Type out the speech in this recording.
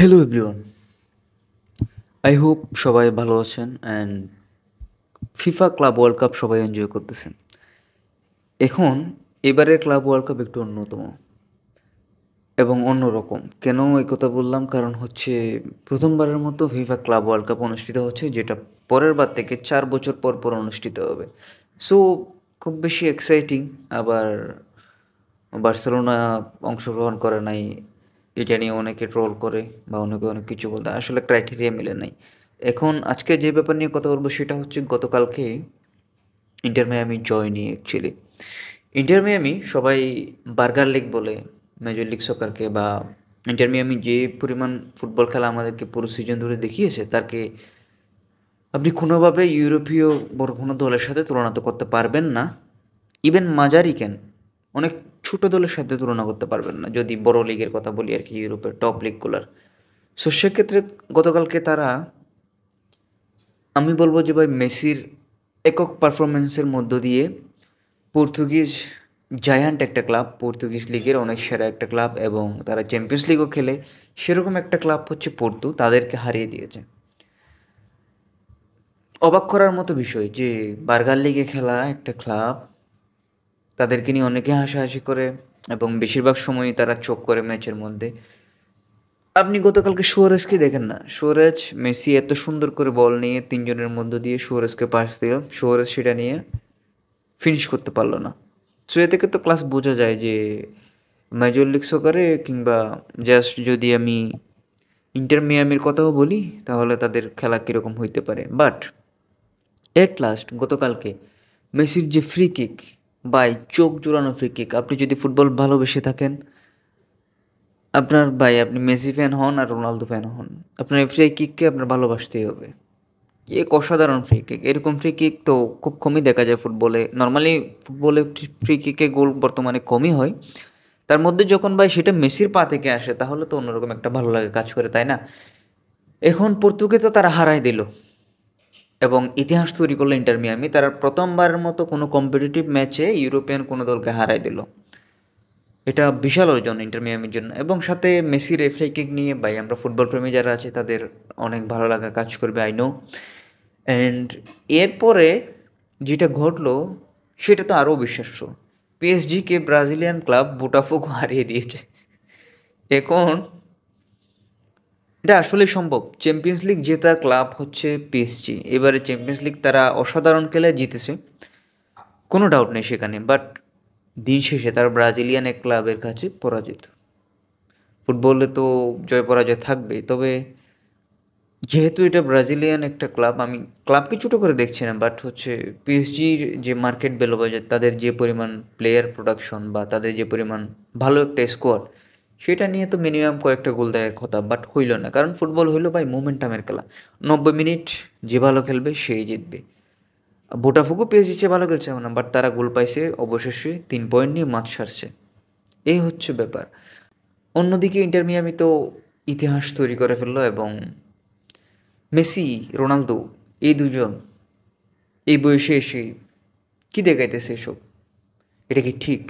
Hello everyone, I hope সবাই ভালো আছেন and FIFA club world cup সবাই এনজয় করতেছেন। এখন এবারের ক্লাব ওয়ার্ল্ড কাপ একটু অন্যতম এবং অন্যরকম। কেন এই কথা বললাম? কারণ হচ্ছে প্রথমবারের মতো ফিফা ক্লাব ওয়ার্ল্ড কাপ অনুষ্ঠিত হচ্ছে, যেটা পরের বার থেকে 4 বছর পর পর অনুষ্ঠিত হবে। সো খুব বেশি এক্সাইটিং। আবার বার্সেলোনা অংশগ্রহণ করে নাই, এটা নিয়ে অনেকে ট্রোল করে বা অনেকে অনেক কিছু বলতে, আসলে ক্রাইটেরিয়া মিলে নাই। এখন আজকে যে ব্যাপার নিয়ে কথা বলবো সেটা হচ্ছে গতকালকে ইন্টার মিয়ামি জয় নিয়ে। অ্যাকচুয়ালি ইন্টার মিয়ামি সবাই বার্গার লিগ বলে মেজর লিগ সকারকে, বা ইন্টার মিয়ামি যে পরিমাণ ফুটবল খেলা আমাদেরকে পুরো সিজন ধরে দেখিয়েছে, তাকে আপনি কোনোভাবে ইউরোপীয় বড় কোনো দলের সাথে তুলনা তো করতে পারবেন না। ইভেন মাঝারি কেন, অনেক ছোট দলের সাথে তুলনা করতে পারবেন না, যদি বড় লিগের কথা বলি আর কি, ইউরোপের টপ লিগগুলার। সো সেক্ষেত্রে গতকালকে তারা, আমি বলবো যে ভাই, মেসির একক পারফরমেন্সের মধ্য দিয়ে পর্তুগিজ জায়ান্ট একটা ক্লাব, পর্তুগিজ লিগের অনেক সেরা একটা ক্লাব, এবং তারা চ্যাম্পিয়ন্স লিগও খেলে, সেরকম একটা ক্লাব হচ্ছে পর্তু, তাদেরকে হারিয়ে দিয়েছে। অবাক করার মতো বিষয় যে বার্গার লিগে খেলা একটা ক্লাব, তাদেরকে নিয়ে অনেকে হাসাহাসি করে এবং বেশিরভাগ সময়ই তারা চোখ করে ম্যাচের মধ্যে। আপনি গতকালকে সুয়ারেজকে দেখেন না, সুয়ারেজ মেসি এত সুন্দর করে বল নিয়ে তিনজনের মধ্য দিয়ে সুয়ারেজকে পাস দিল, সুয়ারেজ সেটা নিয়ে ফিনিশ করতে পারলো না। সো এ থেকে তো ক্লাস বোঝা যায় যে মেজর লিগ সকারে, কিংবা জাস্ট যদি আমি ইন্টার মিয়ামির কথাও বলি, তাহলে তাদের খেলা কীরকম হইতে পারে। বাট এট লাস্ট গতকালকে মেসির যে ফ্রি কিক, বাই চোখ জোড়ানো ফ্রি কিক, আপনি যদি ফুটবল ভালোবেসে থাকেন, আপনার ভাই, আপনি মেসি ফ্যান হন আর রোনালদো ফ্যান হন, আপনার এই ফ্রি কিককে আপনার ভালোবাসতেই হবে। এক অসাধারণ ফ্রি কিক, এরকম ফ্রি কিক তো খুব কমই দেখা যায় ফুটবলে। নর্মালি ফুটবলে ফ্রি কিকে গোল বর্তমানে কমই হয়, তার মধ্যে যখন ভাই সেটা মেসির পা থেকে আসে, তাহলে তো অন্যরকম একটা ভালো লাগে কাজ করে, তাই না? এখন পর্তুকে তো তারা হারাই দিল এবং ইতিহাস তৈরি করলো ইন্টার মিয়ামি, তারা প্রথমবারের মতো কোনো কম্পিটিটিভ ম্যাচে ইউরোপিয়ান কোনো দলকে হারাই দিল। এটা বিশাল অর্জন ইন্টার মিয়ামির জন্য, এবং সাথে মেসির এই ফ্রি কিক নিয়ে ভাই, আমরা ফুটবল প্রেমী যারা আছে তাদের অনেক ভালো লাগা কাজ করবে, আই নো। অ্যান্ড এরপরে যেটা ঘটলো সেটা তো আরও বিশ্বাস্য। পিএসজিকে ব্রাজিলিয়ান ক্লাব বোটাফোগো হারিয়ে দিয়েছে। এখন এটা আসলে সম্ভব। চ্যাম্পিয়ন্স লিগ জেতা ক্লাব হচ্ছে পিএসজি, এবারে চ্যাম্পিয়ন্স লিগ তারা অসাধারণ খেলে জিতেছে, কোনো ডাউট নেই সেখানে। বাট দিন শেষে তারা ব্রাজিলিয়ান এক ক্লাবের কাছে পরাজিত। ফুটবলে তো জয় পরাজয় থাকবেই, তবে যেহেতু এটা ব্রাজিলিয়ান একটা ক্লাব, আমি ক্লাবকে ছোটো করে দেখছি না, বাট হচ্ছে পিএসজির যে মার্কেট ভ্যালু, বা তাদের যে পরিমাণ প্লেয়ার প্রোডাকশন, বা তাদের যে পরিমাণ ভালো একটা স্কোয়াড, সেটা নিয়ে তো মিনিমাম কয়েকটা গোল দেওয়ার কথা, বাট হইল না। কারণ ফুটবল হইলো ভাই মোমেন্টামের খেলা, 90 মিনিট যে ভালো খেলবে সেই জিতবে। বোটাফোগো পিএসজি চেয়ে ভালো খেলছে না, বাট তারা গোল পাইছে অবশেষে, 3 পয়েন্ট নিয়ে মাঠ সারছে। এই হচ্ছে ব্যাপার। অন্যদিকে ইন্টার মিয়ামি তো ইতিহাস তৈরি করে ফেললো, এবং মেসি, রোনালদো, এই দুজন এই বয়সে এসে কী দেখাইতেছে এসব? এটা কি ঠিক?